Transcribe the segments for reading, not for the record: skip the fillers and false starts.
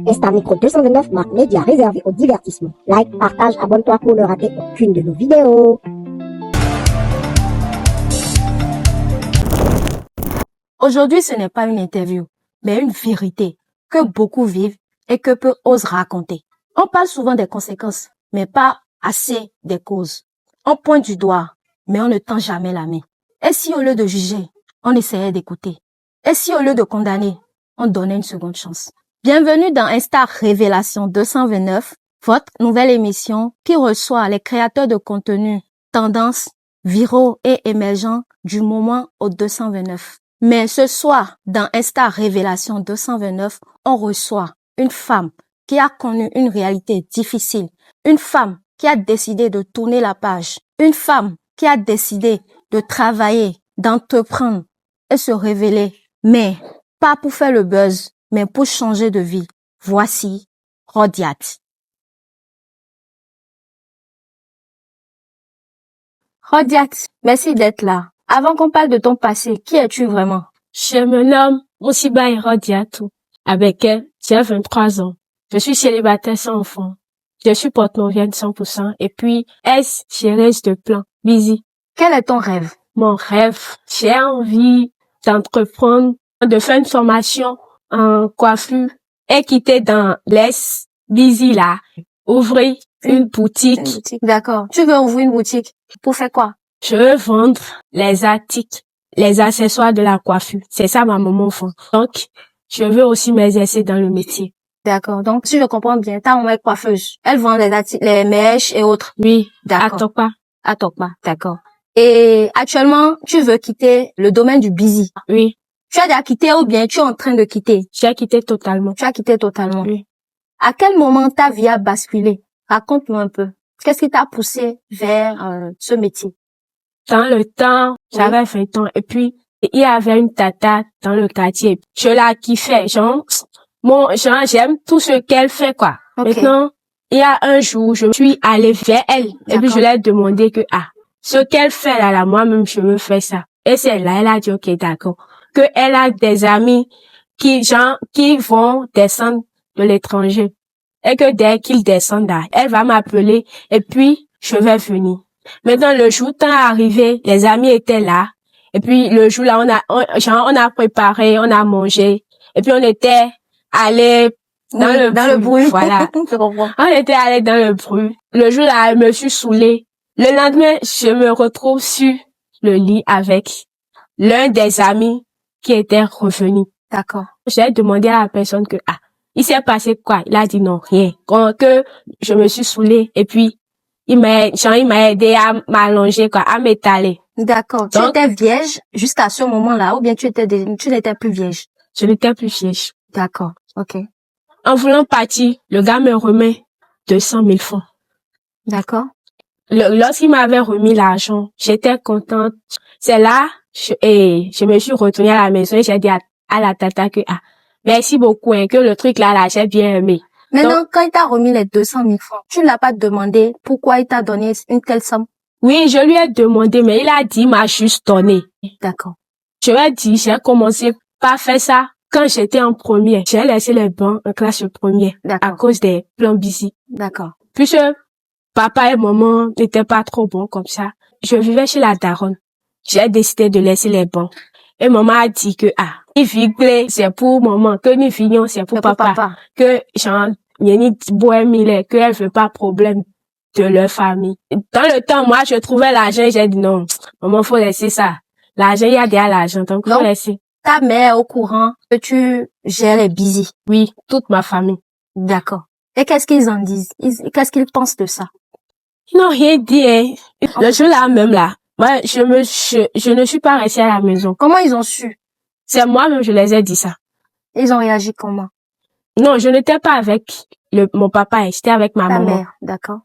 Insta Micro 229 marque média réservé au divertissement. Like, partage, abonne-toi pour ne rater aucune de nos vidéos. Aujourd'hui, ce n'est pas une interview, mais une vérité que beaucoup vivent et que peu osent raconter. On parle souvent des conséquences, mais pas assez des causes. On pointe du doigt, mais on ne tend jamais la main. Et si au lieu de juger, on essayait d'écouter? Et si au lieu de condamner, on donnait une seconde chance? Bienvenue dans Insta Révélation 229, votre nouvelle émission qui reçoit les créateurs de contenu, tendances, viraux et émergents du moment au 229. Mais ce soir, dans Insta Révélation 229, on reçoit une femme qui a connu une réalité difficile, une femme qui a décidé de tourner la page, une femme qui a décidé de travailler, d'entreprendre et se révéler, mais pas pour faire le buzz, mais pour changer de vie. Voici Rodiat. Rodiat, merci d'être là. Avant qu'on parle de ton passé, qui es-tu vraiment? Je me nomme Moussiba Rodiatou. Avec elle, j'ai 23 ans. Je suis célibataire sans enfant. Je suis porte-novienne 100% et puis géreuse de plan. Busy. Quel est ton rêve? Mon rêve, j'ai envie d'entreprendre, de faire une formation en coiffure et quitter dans l'Est, busy là, ouvrir une boutique. D'accord. Tu veux ouvrir une boutique pour faire quoi? Je veux vendre les articles, les accessoires de la coiffure. C'est ça ma maman fait. Donc, je veux aussi m'exercer dans le métier. D'accord. Donc, si je comprends bien, ta maman est coiffeuse. Elle vend les mèches et autres. Oui. D'accord. À Tokpa. D'accord. Et actuellement, tu veux quitter le domaine du busy. Oui. Tu as déjà quitté ou bien tu es en train de quitter? J'ai quitté totalement. Tu as quitté totalement. Oui. À quel moment ta vie a basculé? Raconte-nous un peu. Qu'est-ce qui t'a poussé vers ce métier? Dans le temps, j'avais 20 ans et puis il y avait une tata dans le quartier. Je la kiffais, j'aime tout ce qu'elle fait quoi. Okay. Maintenant, il y a un jour, je suis allée vers elle et puis je lui ai demandé que ce qu'elle fait là, moi-même je veux faire ça. Et c'est là, elle a dit ok d'accord. Que elle a des amis qui vont descendre de l'étranger et que dès qu'ils descendent là, elle va m'appeler et puis je vais venir. Maintenant, le jour temps arrivé, les amis étaient là. Et puis, le jour là, on a préparé, on a mangé. Et puis, on était allés dans le bruit. Voilà. Je comprends. On était allés dans le bruit. Le jour là, je me suis saoulée. Le lendemain, je me retrouve sur le lit avec l'un des amis qui était revenu. D'accord. J'ai demandé à la personne que, il s'est passé quoi? Il a dit non, rien. Que je me suis saoulée. Et puis, il m'a aidé à m'allonger, quoi, à m'étaler. D'accord. Tu étais vierge jusqu'à ce moment-là, ou bien tu n'étais plus vierge? Je n'étais plus vierge. D'accord. Ok. En voulant partir, le gars me remet 200 000 francs. D'accord. Lorsqu'il m'avait remis l'argent, j'étais contente. C'est là, je me suis retournée à la maison et j'ai dit à la tata que, merci beaucoup, que le truc là, j'ai bien aimé. Maintenant, quand il t'a remis les 200 000 francs, tu ne l'as pas demandé pourquoi il t'a donné une telle somme? Oui, je lui ai demandé, mais il a dit, il m'a juste donné. D'accord. Je lui ai dit, j'ai commencé par faire ça quand j'étais en première. J'ai laissé les bancs en classe première à cause des plans busy. D'accord. Puisque papa et maman n'étaient pas trop bons comme ça, je vivais chez la daronne. J'ai décidé de laisser les bancs. Et maman a dit que, ni vigle, c'est pour maman, que ni vignon, c'est pour papa. Que, que elle veut pas problème de leur famille. Dans le temps, moi, je trouvais l'argent et j'ai dit non, maman, faut laisser ça. L'argent, il y a déjà l'argent, donc faut laisser. Ta mère est au courant que tu gères les busy? Oui, toute ma famille. D'accord. Et qu'est-ce qu'ils en disent? Qu'est-ce qu'ils pensent de ça? Ils n'ont rien dit, hein. Le jour là, même là, moi, je ne suis pas restée à la maison. Comment ils ont su? C'est moi-même, je les ai dit ça. Ils ont réagi comment? Non, je n'étais pas avec mon papa, j'étais avec ma maman. Ta mère, d'accord.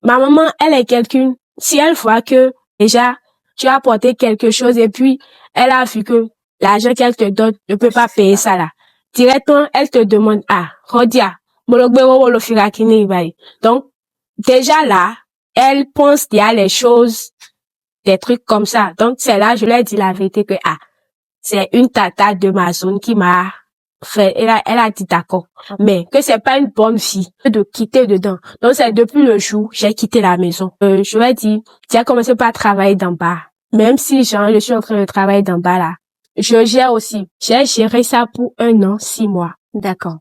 Ma maman, elle est quelqu'une, si elle voit que, déjà, tu as apporté quelque chose et puis, elle a vu que l'argent qu'elle te donne ne peut pas payer ça là. Directement, elle te demande, Rodia, donc, déjà là, elle pense qu'il y a les choses, des trucs comme ça. Donc, c'est là, je lui ai dit la vérité que, c'est une tata de ma zone qui m'a fait, elle a dit d'accord. Mais que c'est pas une bonne fille de quitter dedans. Donc c'est depuis le jour, j'ai quitté la maison. Je lui ai dit, tu as commencé par travailler d'en bas. Même si, genre, je suis en train de travailler d'en bas là. Je gère aussi. J'ai géré ça pour 1 an, 6 mois. D'accord.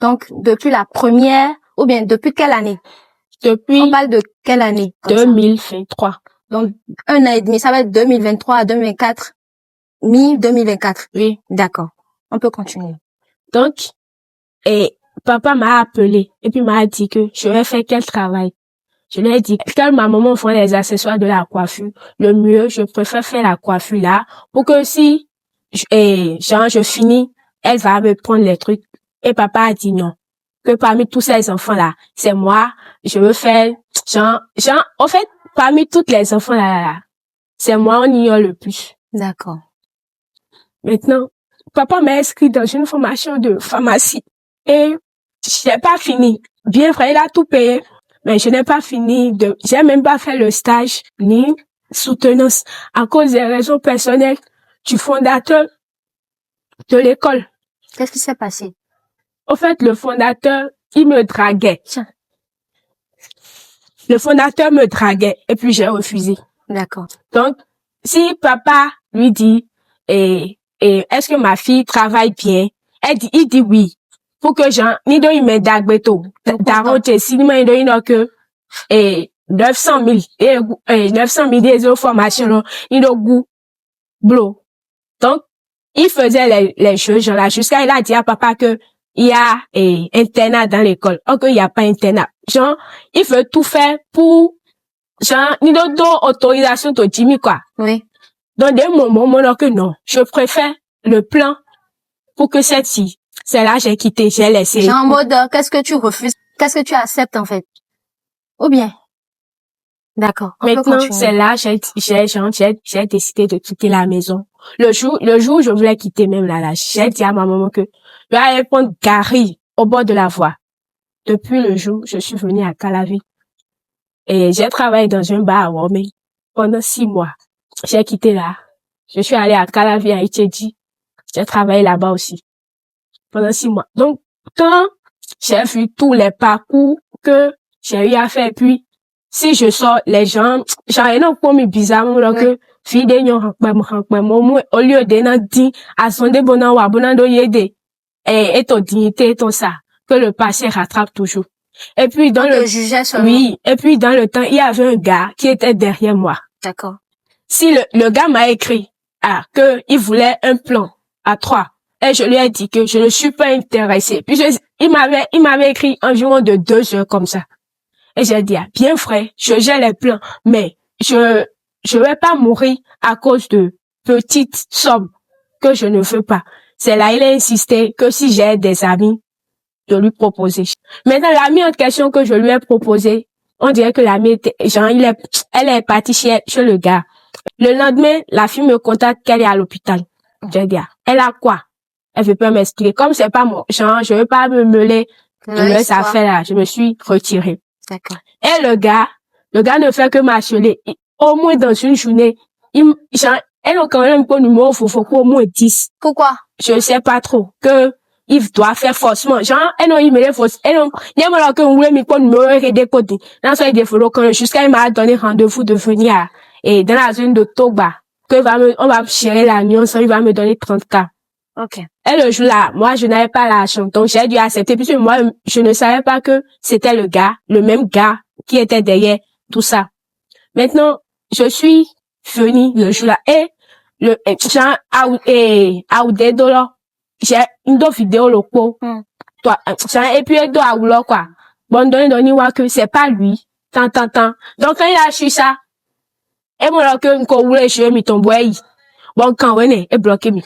Donc, depuis la première, ou bien depuis quelle année? Depuis On parle de quelle année? 2023. Donc, 1 an et demi, ça va être 2023 à 2024. Mi-2024. Oui. D'accord. On peut continuer. Donc, et papa m'a appelé et puis m'a dit que je vais faire quel travail. Je lui ai dit que ma maman fait les accessoires de la coiffure. Le mieux, je préfère faire la coiffure là pour que si je finis, elle va me prendre les trucs. Et papa a dit non. Que parmi tous ces enfants là, c'est moi, je veux faire en fait, parmi tous les enfants là, c'est moi, on ignore le plus. D'accord. Maintenant, papa m'a inscrit dans une formation de pharmacie et j'ai pas fini. Bien vrai, il a tout payé, mais je n'ai pas fini j'ai même pas fait le stage ni soutenance à cause des raisons personnelles du fondateur de l'école. Qu'est-ce qui s'est passé? Au fait, le fondateur, il me draguait. Tiens. Le fondateur me draguait et puis j'ai refusé. D'accord. Donc, si papa lui dit, est-ce que ma fille travaille bien? Il dit oui. Pour que ni do il me dagbeto. Darote, si ni me do il que, 900 000, 900 000 des formations, il do goût, blo. Donc, il faisait les choses, genre là, jusqu'à il a dit à papa que, il y a, internat dans l'école. Or qu'il n'y a pas internat. Genre, il veut tout faire pour, genre, ni do autorisation de Jimmy, quoi. Oui. Dans des moments, que non. Je préfère le plan pour que cette fille, c'est là, j'ai quitté, j'ai laissé. Genre en mode, qu'est-ce que tu refuses? Qu'est-ce que tu acceptes, en fait? Ou bien? D'accord. Maintenant, c'est là, j'ai décidé de quitter la maison. Le jour où je voulais quitter même là, j'ai dit à ma maman que je vais aller prendre Gary au bord de la voie. Depuis le jour, je suis venue à Calavi. Et j'ai travaillé dans un bar à Womé pendant 6 mois. J'ai quitté là. Je suis allée à Calavi, à Itchédi. J'ai travaillé là-bas aussi. Pendant 6 mois. Donc, quand j'ai vu tous les parcours que j'ai eu à faire, puis, si je sors, les gens, j'en ai non pour me bizarre, que, fille de nyon, au lieu de nan dit, à son débonan ou abonan do yede, et ton dignité, et ton ça, que le passé rattrape toujours. Et puis, oui, et puis, dans le temps, il y avait un gars qui était derrière moi. D'accord. Si le gars m'a écrit, que il voulait un plan à 3, et je lui ai dit que je ne suis pas intéressée. Puis il m'avait écrit environ de 2 heures comme ça. Et j'ai dit, bien frère, je gère les plans, mais je vais pas mourir à cause de petites sommes que je ne veux pas. C'est là, il a insisté que si j'ai des amis, de lui proposer. Maintenant, l'ami en question que je lui ai proposé, on dirait que l'ami était, elle est partie chez le gars. Le lendemain, la fille me contacte qu'elle est à l'hôpital. J'ai dit, elle a quoi? Elle veut pas m'expliquer. Comme c'est pas mon genre, je veux pas me mêler de leurs affaires là. Je me suis retirée. D'accord. Et le gars ne fait que m'harceler. Au moins dans une journée, elle a quand même un numéro, faut au moins 10. Pourquoi? Je sais pas trop. Que, il doit faire forcément. Genre, elle a emailé forcément. Il y a mal que vous voulez me prendre numéro et des côtés. Dans ce des photos, quand jusqu'à il m'a donné rendez-vous de venir dans la zone de Toba. On va gérer la nuance, il va me donner 30K. Ok. Et le jour là, moi, je n'avais pas l'argent. Donc, j'ai dû accepter. Puisque moi, je ne savais pas que c'était le même gars qui était derrière tout ça. Maintenant, je suis venue le jour là. Et, genre, $, j'ai une vidéo loco. Toi, et puis, elle doit quoi. Bon, donner, que c'est pas lui. Tant. Donc, quand il a su ça, et moi, que, voulait jouer, mi ton boy. Bon, quand on est, bloqué, mi.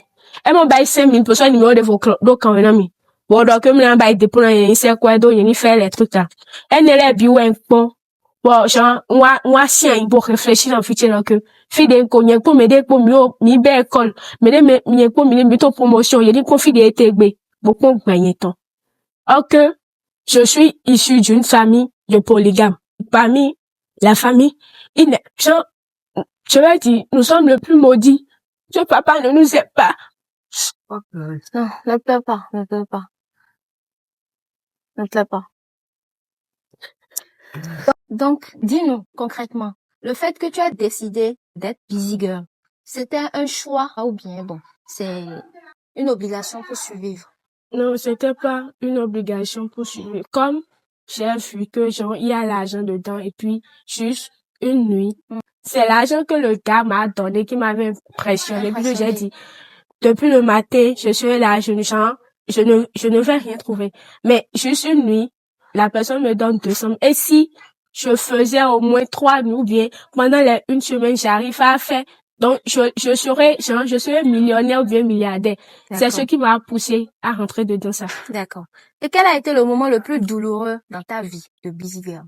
Et mon bail 5 000 pour ça, numéro de vos clés, donc, quand on est, mi. Bon, donc, comme l'un bail dépôt, il sait quoi, donc, il fait les trucs là. Elle ne l'a bien, bon. Bon, genre, moi, si, il faut réfléchir dans le futur, que, fille d'un cognac, pour m'aider, pour mieux, mi belle école, mais pour mi promotion, il y a des conflits d'été, beaucoup, gagner temps. Or que, je suis issue d'une famille de polygames. Parmi la famille, je vais dire, nous sommes le plus maudits. Ce papa ne nous aime pas. Non, ne pleure pas, ne pleure pas, ne pleure pas. Donc, dis-nous concrètement, le fait que tu as décidé d'être busy girl, c'était un choix ou bien bon, c'est une obligation pour survivre. Non, c'était pas une obligation pour suivre. Comme j'ai vu que genre, il y a l'argent dedans et puis juste une nuit. C'est l'argent que le gars m'a donné qui m'avait impressionné. Puis j'ai dit, depuis le matin, je suis là, je ne vais rien trouver. Mais juste une nuit, la personne me donne 200. Et si je faisais au moins 3 nuits ou bien pendant une semaine, j'arrive à faire. Donc, je serais millionnaire ou bien milliardaire. C'est ce qui m'a poussé à rentrer dedans ça. D'accord. Et quel a été le moment le plus douloureux dans ta vie de busy girl?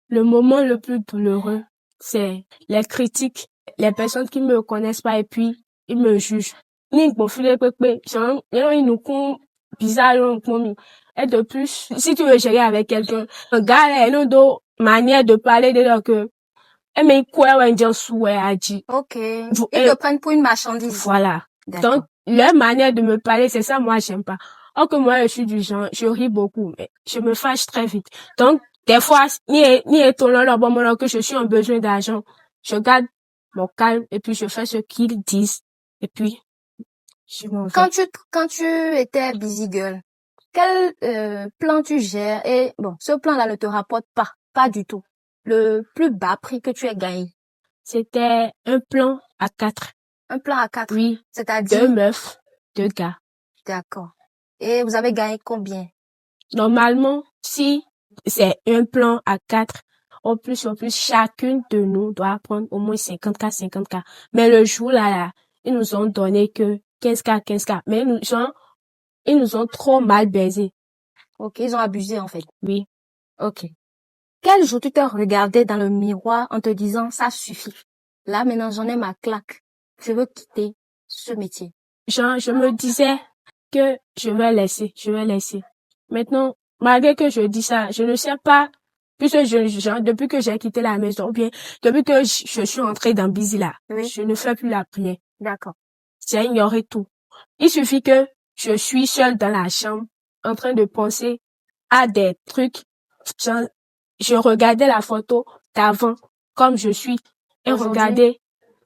Le moment le plus douloureux, c'est les critiques, les personnes qui me connaissent pas et puis ils me jugent. Ni bon filet pepe, genre ils nous font bizarre et de plus, si tu veux gérer avec quelqu'un, un gars là, il a une manière de parler de leur que mais quoi ouais dire souhait a dit. OK. Ils te prennent pour une marchandise. Voilà. Donc leur manière de me parler, c'est ça moi j'aime pas. Or que moi je suis du genre, je ris beaucoup mais je me fâche très vite. Donc des fois, ni étonnant leur bon moment que je suis en besoin d'argent, je garde mon calme et puis je fais ce qu'ils disent et puis je m'en vais. Quand tu étais busy girl, quel plan tu gères? Et bon, ce plan-là ne te rapporte pas du tout. Le plus bas prix que tu aies gagné. C'était un plan à 4. Un plan à 4? Oui. C'est-à-dire? 2 meufs, 2 gars. D'accord. Et vous avez gagné combien? Normalement, si c'est un plan à 4, en plus, chacune de nous doit prendre au moins 50K. Mais le jour là, ils nous ont donné que 15K. Mais ils nous ont trop mal baisé. OK, ils ont abusé en fait. Oui. OK. Quel jour tu t'es regardé dans le miroir en te disant ça suffit? Là maintenant j'en ai ma claque. Je veux quitter ce métier. Je me disais que je vais laisser. Maintenant, malgré que je dis ça, je ne sais pas, puisque depuis que j'ai quitté la maison, ou bien depuis que je suis entrée dans Busy là, Oui. je ne fais plus la prière. D'accord. J'ai ignoré tout. Il suffit que je suis seule dans la chambre, en train de penser à des trucs. Genre, je regardais la photo d'avant, comme je suis, et regardais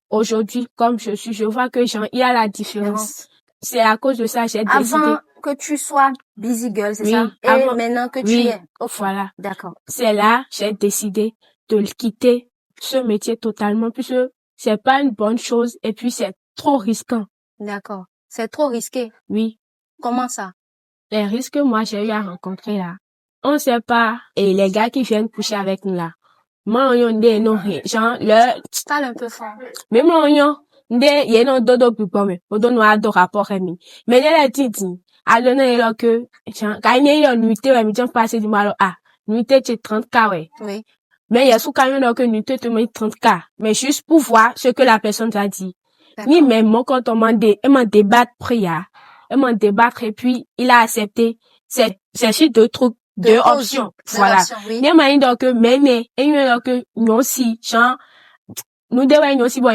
aujourd'hui, comme je suis. Je vois que il y a la différence. C'est à cause de ça, j'ai décidé. Avant que tu sois busy girl, c'est ça? Et maintenant que tu es. Voilà. D'accord. C'est là, j'ai décidé de quitter ce métier totalement, puisque c'est pas une bonne chose, et puis c'est trop risquant. D'accord. C'est trop risqué? Oui. Comment ça? Les risques que moi j'ai eu à rencontrer là, on sait pas, et les gars qui viennent coucher avec nous là, moi on dit non rien, genre parle un peu fort. Même on y a non dodo plus bon mais on donne un rapport ami. Mais les titi, alors non que genre quand il y a une nuitée ouais, me tiens passer du mal nuitée c'est 30K ouais. Oui. Mais il y a sous quand même que nuitée te met 30K, mais juste pour voir ce que la personne t'a dit. Ni même moi quand on m'a dit, elle m'a débattre prière. Elle m'a débattre et puis il a accepté. C'est juste deux trucs, deux options. Voilà. Ni m'a dit donc mais et il donc que nous aussi genre nous devons aussi voir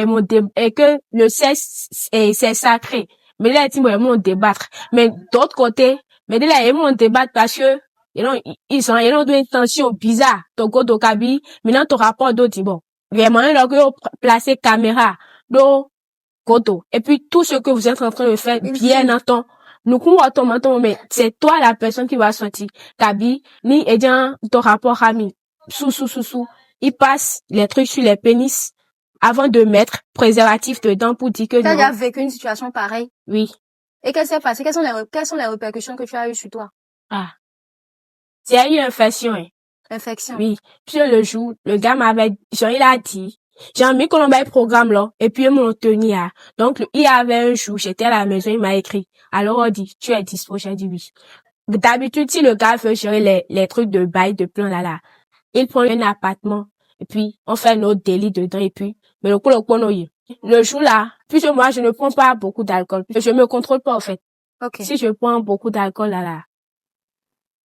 et que le sexe c'est sacré. Mais là ils vont débattre. Mais d'autre côté, mais là ils vont débattre parce que ils ont une intention bizarre. Toko Dokabi, maintenant ton rapport d'autre bon. Vraiment là que placer caméra do koto. Et puis tout ce que vous êtes en train de faire bien entend. Nous comment mais c'est toi la personne qui va sortir. Kabi ni ayant ton rapport ami. Sous. Il passe les trucs sur les pénis avant de mettre préservatif dedans pour dire que non. Tu as vécu une situation pareille? Oui. Et qu'est-ce qui s'est passé? Quelles sont les répercussions que tu as eues sur toi? Il y a eu infection, hein. Infection? Oui. Puis le jour, le gars m'avait, genre, il a dit, j'ai mis qu'on ait programme là, et puis ils m'ont tenu à. Donc, il y avait un jour, j'étais à la maison, il m'a écrit. Alors, on dit, tu es dispo, j'ai dit oui. D'habitude, si le gars veut gérer les trucs de bail, de plan là, il prend un appartement, et puis, on fait notre délit dedans, et puis, mais le jour là, puisque moi, je ne prends pas beaucoup d'alcool. Je me contrôle pas, en fait. Okay. Si je prends beaucoup d'alcool là,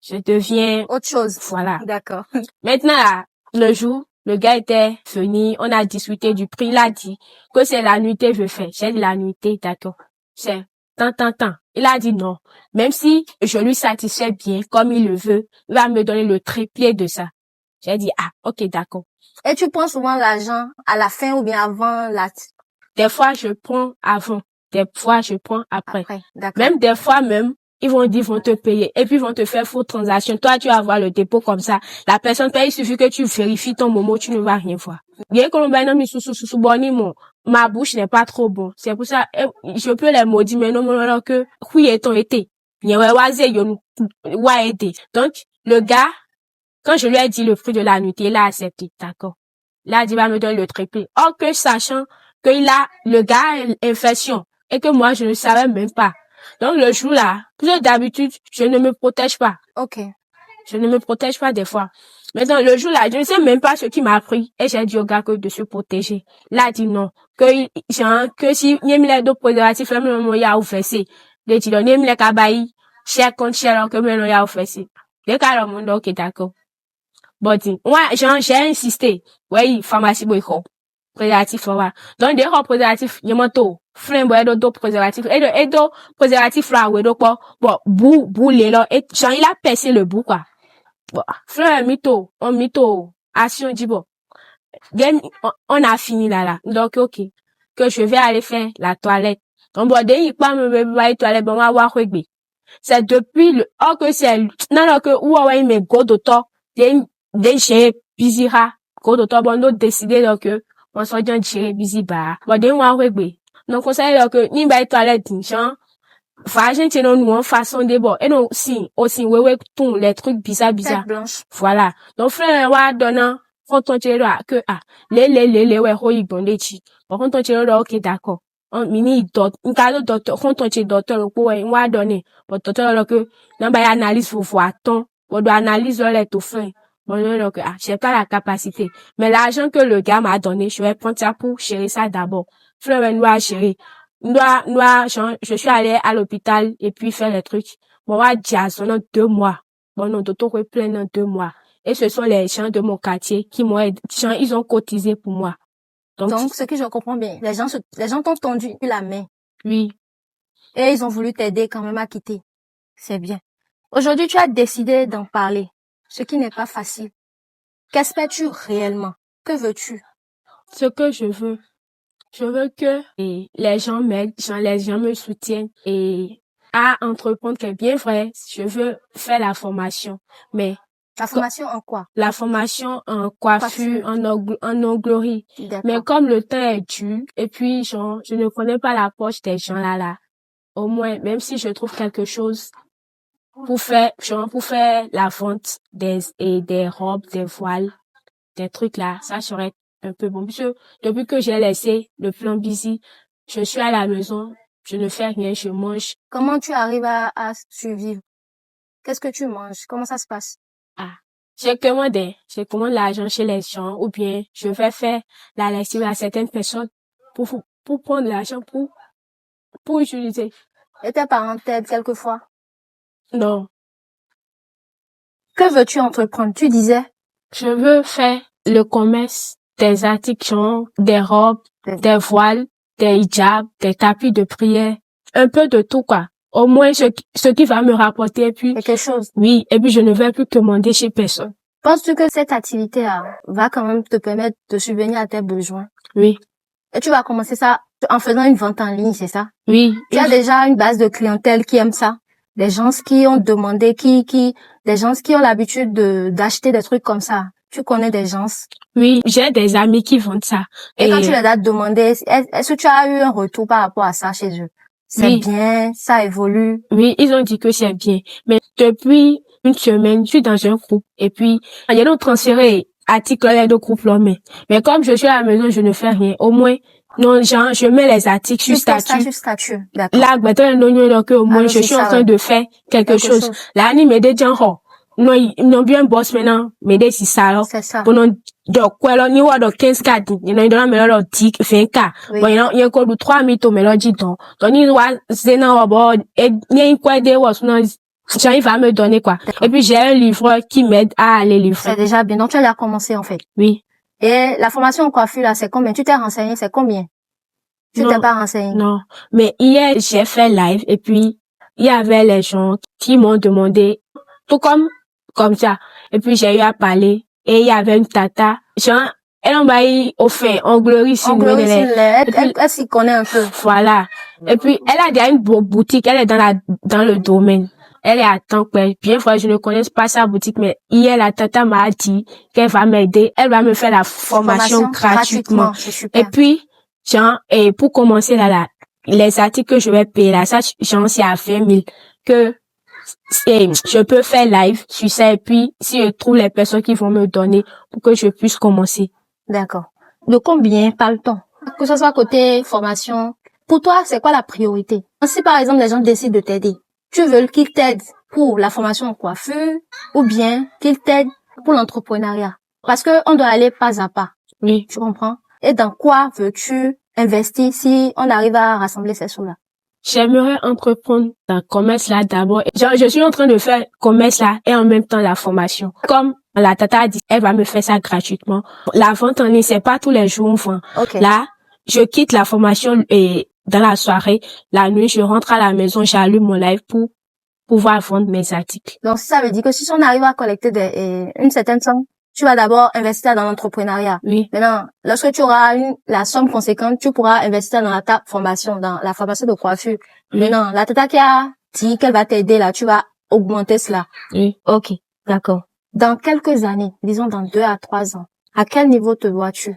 je deviens autre chose. Voilà. D'accord. Maintenant, là, le jour, le gars était venu, on a discuté du prix, il a dit que c'est la nuitée, je fais. J'ai dit la nuitée, d'accord. C'est tant. Il a dit non. Même si je lui satisfais bien, comme il le veut, il va me donner le triplé de ça. J'ai dit, ok, d'accord. Et tu prends souvent l'argent à la fin ou bien avant Des fois, je prends avant. Des fois, je prends après. D'accord. Même des fois, ils vont te payer. Et puis, ils vont te faire faux transaction. Toi, tu vas voir le dépôt comme ça. La personne paye, il suffit que tu vérifies ton moment, tu ne vas rien voir. Bien que l'on ma bouche n'est pas trop bon. C'est pour ça, je peux les maudire, mais non, que, oui, et ton été. Donc, le gars, quand je lui ai dit le prix de la nuitée, il a accepté, d'accord. Là, il va me donner le triplé. Or que sachant que le gars a infection et que moi, je ne savais même pas. Donc, le jour là, plus d'habitude, je ne me protège pas. Ok. Je ne me protège pas des fois. Maintenant, le jour là, je ne sais même pas ce qui m'a pris. Et j'ai dit au gars que de se protéger. Là, il dit non. Que si, il y a mis les deux préservatifs, là, il y a offert. Il dit non, il y a mis les cabailles, cher contre cher, alors que maintenant, il y a offert. Les cas, le monde, ok, d'accord. Bon, moi, j'ai insisté. Oui, pharmacie, boycott. Préservatif, voilà. Donc, des préservatifs, il y a mon taux. Flim, boy, d'autres préservatifs. Et d'autres préservatifs, là, ouais, donc, bon, bout, les là. Et, genre, il a percé le bout, quoi. Bon, flim, mytho, action, dit bon. On a fini là. Donc, ok. Que je vais aller faire la toilette. Donc, bon, dès qu'il part me toilette, bon, on va voir, c'est depuis que c'est, non, que, ouais, mais go d'auto, des chez Bizira, go d'auto, bon, nous décider, donc, on s'en dit chez Biziba. Bon, des mois, donc, on sait, que, ni ba toilette, chan, façon, nous, façon de bon. Et non, aussi, tout, les trucs bizarres. Voilà. Donc, frère, ouais, donnant, quand on tire là, que, les, ouais, bon, les chi. Bon, quand on tire là, ok, d'accord. Mini, docteur, quand on tire docteur, on va donner. Bon, docteur, là, que, non, bah, analyse, faut voir, on doit analyser les tout fin. Bon, donc, j'ai pas la capacité. Mais l'argent que le gars m'a donné, je vais prendre ça pour gérer ça d'abord. Frère, nous, gérer. Je suis allée à l'hôpital et puis faire les trucs. Bon, pendant 2 mois. Bon, non, docteur plein dans 2 mois. Et ce sont les gens de mon quartier qui m'ont aidé. Ils ont cotisé pour moi. Donc, ce que je comprends bien, les gens t'ont tendu la main. Oui. Et ils ont voulu t'aider quand même à quitter. C'est bien. Aujourd'hui, tu as décidé d'en parler. Ce qui n'est pas facile. Qu'espères-tu réellement? Que veux-tu? Ce que je veux que les gens m'aident, les gens me soutiennent et à entreprendre qui est bien vrai. Je veux faire la formation, mais la formation en quoi? La formation en coiffure, en onglerie. Mais comme le temps est dur et puis je ne connais pas la poche des gens là. Au moins, même si je trouve quelque chose pour faire la vente des robes, des voiles, des trucs là, ça serait un peu bon. Parce que depuis que j'ai laissé le plan busy, je suis à la maison, je ne fais rien, je mange. Comment tu arrives à survivre? Qu'est-ce que tu manges? Comment ça se passe? Je commande l'argent chez les gens, ou bien je vais faire la lessive à certaines personnes pour prendre l'argent pour utiliser. Et tes parents t'aident quelquefois? Non. Que veux-tu entreprendre? Tu disais? Je veux faire le commerce des articles, genre des robes, des voiles, des hijabs, des tapis de prière, un peu de tout, quoi. Au moins, ce qui va me rapporter, et puis... quelque chose. Oui, et puis je ne vais plus commander chez personne. Penses-tu que cette activité va quand même te permettre de subvenir à tes besoins? Oui. Et tu vas commencer ça en faisant une vente en ligne, c'est ça? Oui. Tu as déjà une base de clientèle qui aime ça? Des gens qui ont demandé, des gens qui ont l'habitude d'acheter des trucs comme ça. Tu connais des gens? Oui, j'ai des amis qui vendent ça. Et quand tu les as demandé, est-ce que tu as eu un retour par rapport à ça chez eux? C'est bien, ça évolue. Oui, ils ont dit que c'est bien. Mais depuis une semaine, je suis dans un groupe. Et puis, il y a d'autres transférés, articles, il y a d'autres groupes là, mais comme je suis à la maison, je ne fais rien. Au moins, non, genre, je mets les articles sur statut. D'accord. Là, maintenant, au moins, je suis en train de faire quelque chose. Là, ils m'aident déjà, non, ils n'ont bien boss maintenant, m'aider si ça, alors. C'est ça. Pendant, donc, quoi, là, niveau de 15 cas, il y en a dans mais là, 10, 20 cas. Bon, il y a encore de 3 mythos, mais là, 10 donc, il doit, c'est non, bon, et, il y a une quoi des was, non, il va me donner, quoi. Et puis, j'ai un livreur qui m'aide à aller livrer. C'est déjà bien. Donc, tu as déjà commencé, en fait. Oui. Et la formation en coiffure, là, c'est combien? Tu t'es renseigné, c'est combien? Tu Non. t'es pas renseigné? Non. Mais hier, j'ai fait live et puis, il y avait les gens qui m'ont demandé, tout comme ça. Et puis, j'ai eu à parler et il y avait une tata, genre, elle m'a dit, au fait, on glorifie On glorifie elle s'y connaît un peu. Voilà. Et puis, elle a déjà une boutique, elle est dans le domaine. Elle est à temps plein. Bien fois, je ne connais pas sa boutique, mais hier, la tata m'a dit qu'elle va m'aider. Elle va me faire la formation gratuitement. C'est super. Et puis, genre, et pour commencer là, les articles que je vais payer là, ça, genre, c'est à 20 000 que je peux faire live sur ça. Et puis, si je trouve les personnes qui vont me donner pour que je puisse commencer. D'accord. De combien parle-t-on? Que ce soit côté formation, pour toi, c'est quoi la priorité? Si par exemple les gens décident de t'aider, tu veux qu'ils t'aident pour la formation en coiffure ou bien qu'ils t'aident pour l'entrepreneuriat? Parce que on doit aller pas à pas. Oui. Tu comprends? Et dans quoi veux-tu investir si on arrive à rassembler ces sous-là? J'aimerais entreprendre dans le commerce là d'abord. Genre, je suis en train de faire commerce là et en même temps la formation. Comme la tata a dit, elle va me faire ça gratuitement. La vente en ligne, c'est pas tous les jours on vend. Okay. Là, je quitte la formation et dans la soirée, la nuit, je rentre à la maison, j'allume mon live pour pouvoir vendre mes articles. Donc, ça veut dire que si on arrive à collecter une certaine somme, tu vas d'abord investir dans l'entrepreneuriat. Oui. Maintenant, lorsque tu auras la somme conséquente, tu pourras investir dans ta formation, dans la formation de coiffure. Oui. Maintenant, la tata qui a dit qu'elle va t'aider là, tu vas augmenter cela. Oui. Ok, d'accord. Dans quelques années, disons dans 2 à 3 ans, à quel niveau te vois-tu?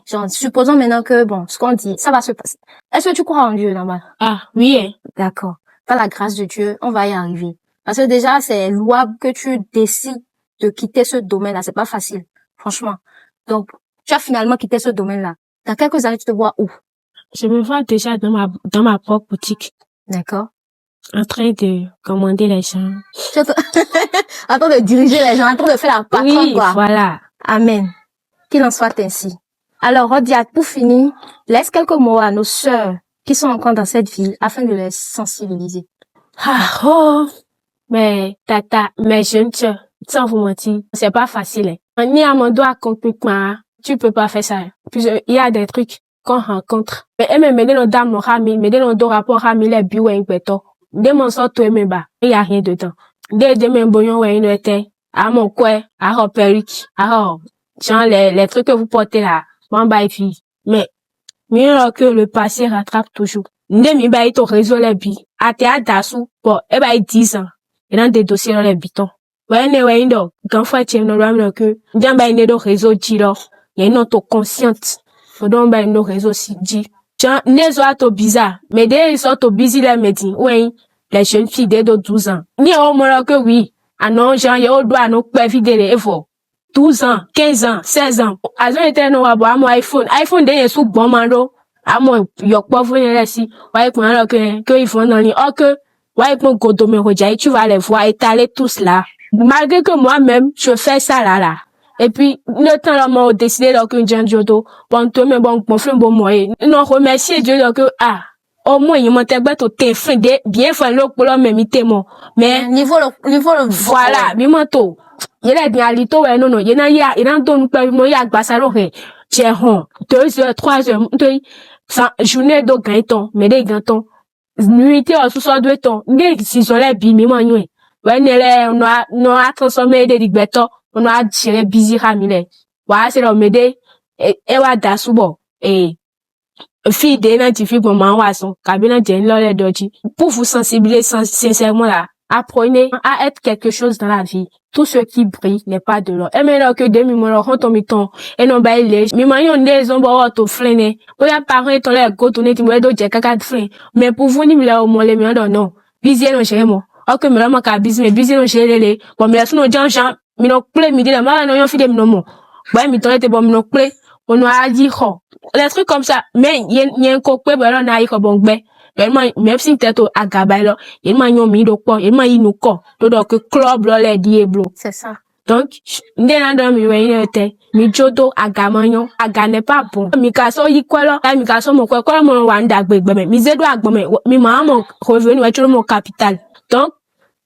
Genre, supposons maintenant que, bon, ce qu'on dit, ça va se passer. Est-ce que tu crois en Dieu, normal? Ah, oui, hein. D'accord. Par la grâce de Dieu, on va y arriver. Parce que déjà, c'est louable que tu décides de quitter ce domaine-là. C'est pas facile. Franchement. Donc, tu as finalement quitté ce domaine-là. Dans quelques années, tu te vois où? Je me vois déjà dans ma propre boutique. D'accord. En train de commander les gens. En train de diriger les gens, en train de faire la patronne, oui, quoi. Voilà. Amen. Qu'il en soit ainsi. Alors, Rodiat, pour finir, laisse quelques mots à nos sœurs qui sont encore dans cette ville afin de les sensibiliser. Ah, oh. Mais, tata, mes jeunes sœurs, sans vous mentir, c'est pas facile, hein. Ni à mon doigt complètement, tu peux pas faire ça. Puis, il y a des trucs qu'on rencontre. Mais, elle me dit, dans mon rami, me dit, dans rapport rami, les bio, et beto. Dès mon sort, toi, me bas. Il y a rien dedans. Dès mes bouillons, ouais, une était, à mon coin, à mon perruque, à genre, les trucs que vous portez là, bon, bah, et puis, mais, mieux que le passé rattrape toujours. Ndé mi ba ito réseau les bi. Ate a dasu, bon, e ba 10 ans. Et dans des dossiers dans les bitons. Ouais, ne ouais, indo, quand fois tu no ram que, ndé ba ine do réseau jiro. Y'a une auto consciente. Faut donc ba ine do réseau si dit. Tiens, ne zo ato bizarre. Mais dès ils sont au busy les médecins. Ouais, les jeunes filles dès de 12 ans. Ni au moins que oui. Ah non, genre, y'a au doigt, no, quoi, vidéo, et faut. 12 ans, 15 ans, 16 ans. Azo était no abo amo iPhone. iPhone dey sou bon mando. Amo yok po fun yele si. Wa ipon alors que ils font dans les que wa ipon godome roja, tu vas les voir étaler tous là. Malgré que moi-même je fais ça là. Et puis le temps là m'a décidé donc que Jean Jodo bon toi mais bon frère bon moi. Non remercier Dieu donc que au moins il m'a tellement te fin de bien faire le pour le même témoin. Mais niveau voilà, mi manto. Yele bien alito ouais non yena ya ina don pa mo ya gbasa lo he je hon 2 heures 3 heures ntoyi sa journée do ganton mais des ganton nuit o so so do ton nge si so le bi mi mo yun we nele no a transformer de digbeto no a dire busy ramile wa se lo mede e wa da subo fille de na ti fi bon ma wa son kabina je lo le doji pour vous sensibiliser sincèrement là. Apprenez à être quelque chose dans la vie. Tout ce qui brille n'est pas de l'or. Et maintenant que demi mon rend ton miton et non ba ile. Mi mayon des on ba to flene. O ya parent ton le go tourner ti mo do je kaka flene. Mais pour vous ni mi la o mo le mi on non. Busy no chez moi. Ok me la ma ka busy mais busy no chez lele. Bon me la sunu Jean mi no play mi de la ma no yon fi de mi no mo. Ba mi ton était bon mi no play. On a dit ho. Les trucs comme ça. Mais yen ko pe ba na yi ko bon gbe. Même si t'es au agaba là, il m'a mis le corps, il m'a eu nos corps, donc club là les diablo. C'est ça. Donc, n'en donne mi ouais était, mi jodo agamanyo, aga n'est pas bon. Mi kaso yi quoi là, mi kaso mon quoi mon wanda gbegbe, mi zedo agbome, mi maman revenu ouais tout mon capital. Donc,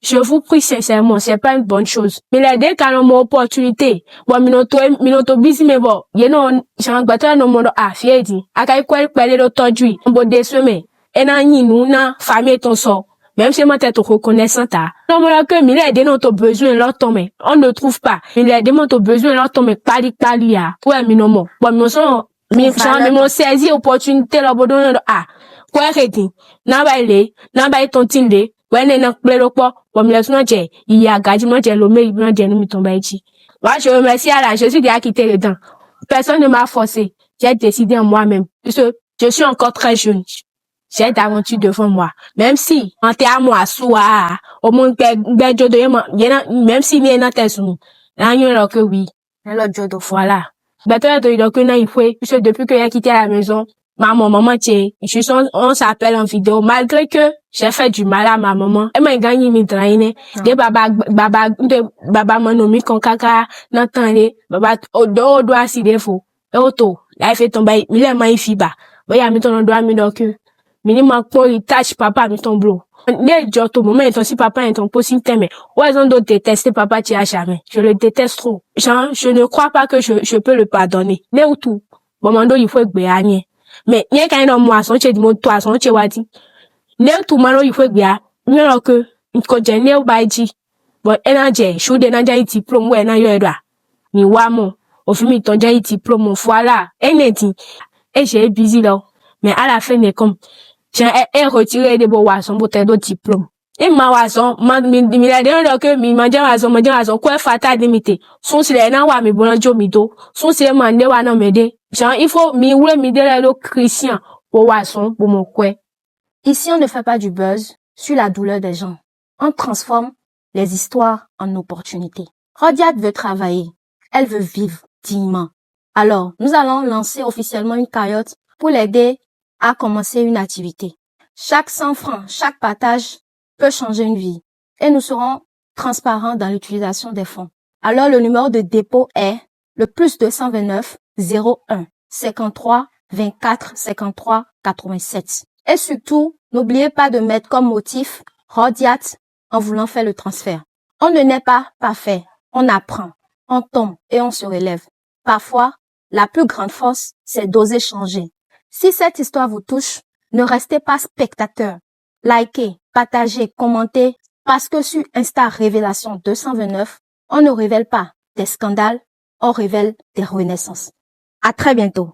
Je vous prie sincèrement, c'est pas une bonne chose. Mais les deux quand on a opportunité, bon, minoto busy mais bon, j'en bata no mondo fiedi. Akai kwel kwele do todui, bon deseme. Et na famille ton sort. Même si moi t'es reconnaissant ta. Non, moi que mais les deux n'ont besoin leur tomber. On ne trouve pas. Mais les deux n'ont besoin leur tomber pali ya. Ouais, minomo. Bon, mon saisi opportunité là, bon, quoi redi. Na ton tinde. Ouais, na plelo po. Bon, mais là, il y a gadi, moi, j'ai l'homme, il m'a dit, nous, tomber ici. Moi, je remercie Allah, je suis déjà quitté le temps. Personne ne m'a forcé. J'ai décidé en moi-même. Parce que je suis encore très jeune. J'ai d'aventure devant moi. Même si, en termes moi, soit, au moins, même si, il y a un test, là, il y a que oui. Voilà. Il faut, puisque depuis que j'ai quitté la maison, maman, on s'appelle en vidéo, malgré que j'ai fait du mal à ma maman. Elle m'a gagné mes draines. Des baba, manomi, kon kaka, n'entendez, baba, doit si défaut. Et auto, là, il fait tomber, il est magnifique, bah. Voyez, mi ton doigt, mi donc, minimum, pour il tâche papa, mi ton blo. Les joto, moment, et ton si papa, et ton possible thème. Ouais, ils ont d'autres détester papa, tu as jamais. Je le déteste trop. Genre, je ne crois pas que je peux le pardonner. Les ou tout. Bon, mando, il faut que mais, il y a quand même moisson, tu dis, mon toison, tu vois, dit. Les tout, mano, il faut que il y a que, il connaît, il y a dit. Bon, je suis de diplôme, ouais, ni wamo. Au film, ton diplôme, voilà. Et j'ai busy là. Mais à la fin, mais comme, j'ai retiré des beaux poissons pour tes d'autres diplômes. Et ma poisson, quoi fatal limité. Son si les nawa mi bon mido. Son si les mande wa non mede. Genre, il faut le Christian pour poisson pour mon quoi. Ici, on ne fait pas du buzz sur la douleur des gens. On transforme les histoires en opportunités. Rodiat veut travailler. Elle veut vivre dignement. Alors, nous allons lancer officiellement une cagnotte pour l'aider à commencer une activité. Chaque 100 francs, chaque partage peut changer une vie. Et nous serons transparents dans l'utilisation des fonds. Alors, le numéro de dépôt est le +229 01 53 24 53 87. Et surtout, n'oubliez pas de mettre comme motif Rodiat en voulant faire le transfert. On ne naît pas parfait. On apprend, on tombe et on se relève. Parfois, la plus grande force, c'est d'oser changer. Si cette histoire vous touche, ne restez pas spectateur. Likez, partagez, commentez, parce que sur Insta Révélation 229, on ne révèle pas des scandales, on révèle des renaissances. À très bientôt.